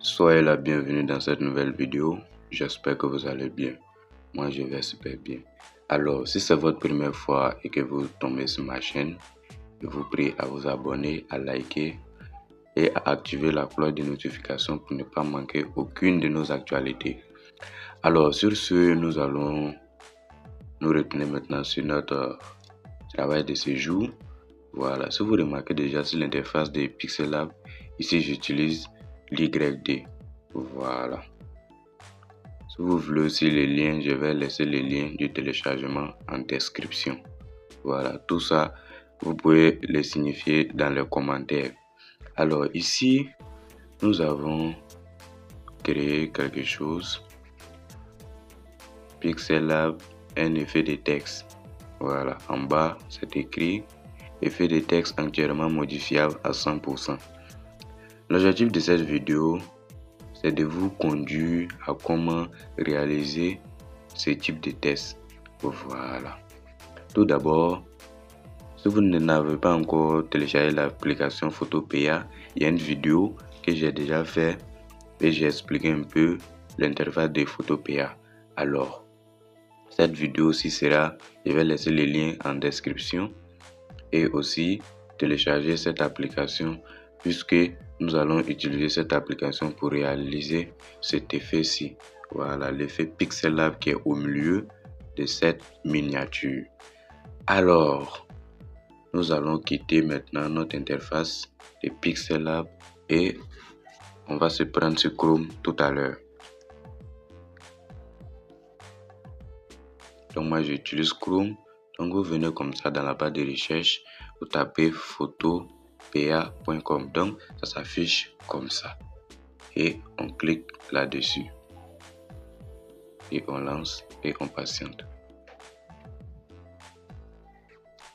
Soyez la bienvenue dans cette nouvelle vidéo. J'espère que vous allez bien. Moi, je vais super bien. Alors, si c'est votre première fois et que vous tombez sur ma chaîne, je vous prie à vous abonner, à liker et à activer la cloche de notification pour ne pas manquer aucune de nos actualités. Alors, sur ce, nous allons nous retenir maintenant sur notre travail de ce jour. Voilà, si vous remarquez déjà sur l'interface de Pixellab, ici j'utilise l'YD. Voilà. Si vous voulez aussi les liens, je vais laisser les liens du téléchargement en description. Voilà, tout ça, vous pouvez les signifier dans les commentaires. Alors ici, nous avons créé quelque chose. Pixellab, un effet de texte. Voilà, en bas, c'est écrit effet de texte entièrement modifiable à 100%. L'objectif de cette vidéo, c'est de vous conduire à comment réaliser ce type de test. Voilà. Tout d'abord, si vous n'avez pas encore téléchargé l'application Photopea, il y a une vidéo que j'ai déjà fait et j'ai expliqué un peu l'interface de Photopea. Alors, cette vidéo aussi sera, je vais laisser les liens en description et aussi télécharger cette application puisque nous allons utiliser cette application pour réaliser cet effet-ci. Voilà, l'effet Pixellab qui est au milieu de cette miniature. Alors, nous allons quitter maintenant notre interface de Pixellab et on va se prendre sur Chrome tout à l'heure. Donc moi j'utilise Chrome. Donc vous venez comme ça dans la barre de recherche, vous tapez photopea.com. Donc ça s'affiche comme ça. Et on clique là-dessus. Et on lance et on patiente.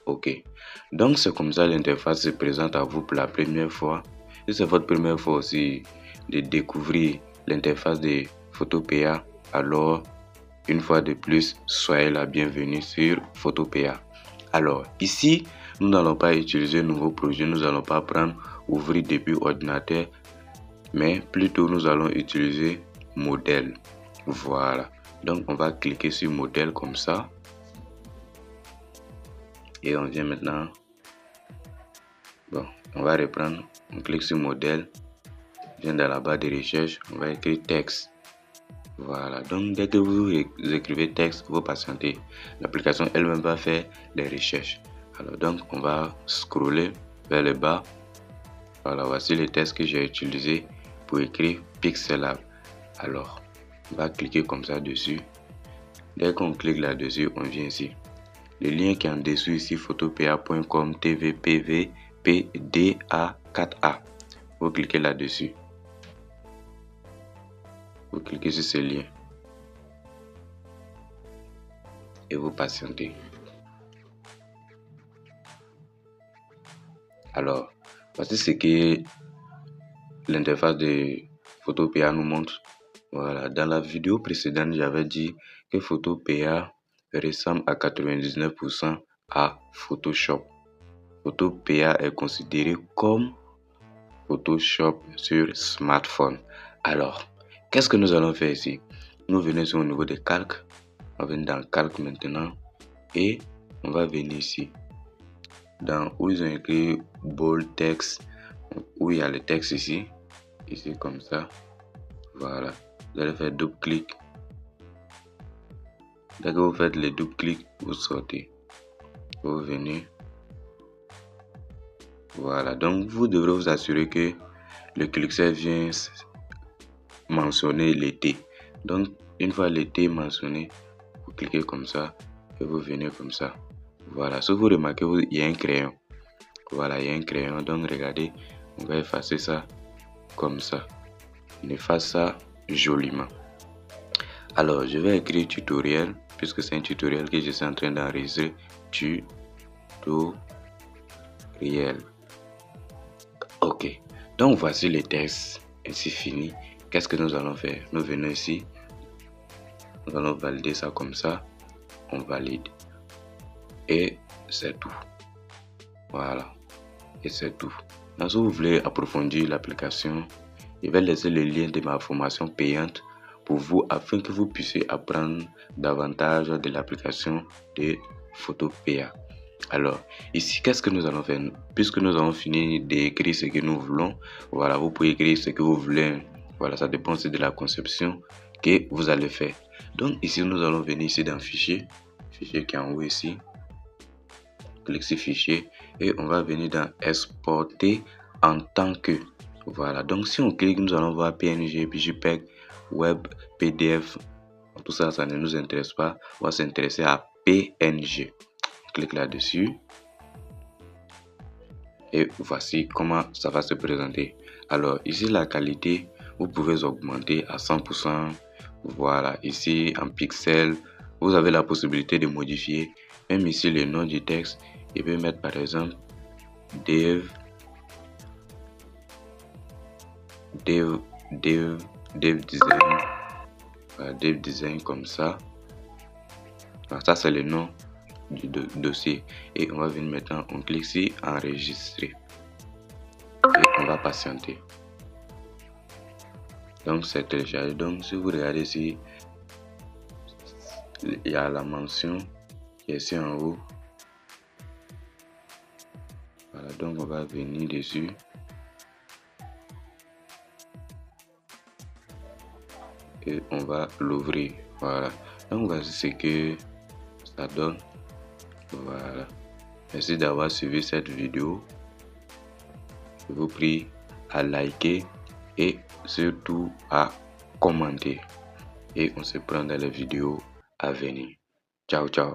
Ok. Donc c'est comme ça l'interface se présente à vous pour la première fois. Si c'est votre première fois aussi de découvrir l'interface de Photopea, alors une fois de plus, soyez la bienvenue sur Photopea. Alors ici, nous n'allons pas utiliser un nouveau projet, nous n'allons pas prendre ouvrir depuis ordinateur, mais plutôt nous allons utiliser modèle. Voilà. Donc on va cliquer sur modèle comme ça. Et on vient maintenant. Bon, on va reprendre. On clique sur modèle. On vient dans la barre de recherche. On va écrire texte. Voilà, donc dès que vous écrivez texte, vous patientez. L'application elle-même va faire les recherches. Alors donc on va scroller vers le bas. Voilà, voici les textes que j'ai utilisés pour écrire Pixellab. Alors, on va cliquer comme ça dessus. Dès qu'on clique là-dessus, on vient ici. Le lien qui est en dessous ici, photopea.com tvpvpda4a. Vous cliquez là-dessus. Vous cliquez sur ce lien et vous patientez. Alors, voici ce que l'interface de Photopea nous montre. Voilà, dans la vidéo précédente, j'avais dit que Photopea ressemble à 99% à Photoshop. Photopea est considéré comme Photoshop sur smartphone. Alors, qu'est-ce que nous allons faire ici? Nous venons sur au niveau de calque. On va venir dans calque maintenant et on va venir ici. Dans où ils ont écrit bold text, où il y a le texte ici comme ça. Voilà. Vous allez faire double clic. Dès que vous faites le double clic, vous sortez. Vous venez. Voilà. Donc vous devrez vous assurer que le curseur vient mentionner l'été. Donc une fois l'été mentionné, vous cliquez comme ça et vous venez comme ça. Voilà. Si vous remarquez, il y a un crayon. Voilà, il y a un crayon. Donc regardez, on va effacer ça comme ça. On efface ça joliment. Alors je vais écrire tutoriel puisque c'est un tutoriel que je suis en train d'enregistrer. Tutoriel. Ok. Donc voici les tests. Ainsi fini. Qu'est-ce que nous allons faire? Nous venons ici. Nous allons valider ça comme ça. On valide. Et c'est tout. Voilà. Et c'est tout. Donc, si vous voulez approfondir l'application, Je vais laisser le lien de ma formation payante pour vous afin que vous puissiez apprendre davantage de l'application de Photopea. Alors, ici, qu'est-ce que nous allons faire? Puisque nous avons fini d'écrire ce que nous voulons, voilà, vous pouvez écrire ce que vous voulez. Voilà, ça dépend aussi de la conception que vous allez faire. Donc, ici, nous allons venir ici dans Fichier, fichier qui est en haut ici. Clique sur Fichier et on va venir dans Exporter en tant que. Voilà, donc si on clique, nous allons voir PNG, JPEG, Web, PDF. Tout ça, ça ne nous intéresse pas. On va s'intéresser à PNG. Clique là-dessus. Et voici comment ça va se présenter. Alors, ici, la qualité, vous pouvez augmenter à 100%. Voilà, ici, en pixels, vous avez la possibilité de modifier. Même ici, le nom du texte, je peux mettre par exemple dev design. Voilà, dev design comme ça. Alors, ça, c'est le nom du dossier. Et on va venir maintenant, on clique sur enregistrer. Et on va patienter. Donc, c'est téléchargé. Donc, si vous regardez ici, il y a la mention qui est ici en haut. Voilà, donc on va venir dessus. Et on va l'ouvrir. Voilà. Donc voici ce que ça donne. Voilà. Merci d'avoir suivi cette vidéo. Je vous prie à liker et surtout à commenter. Et on se prend dans les vidéos à venir. Ciao, ciao.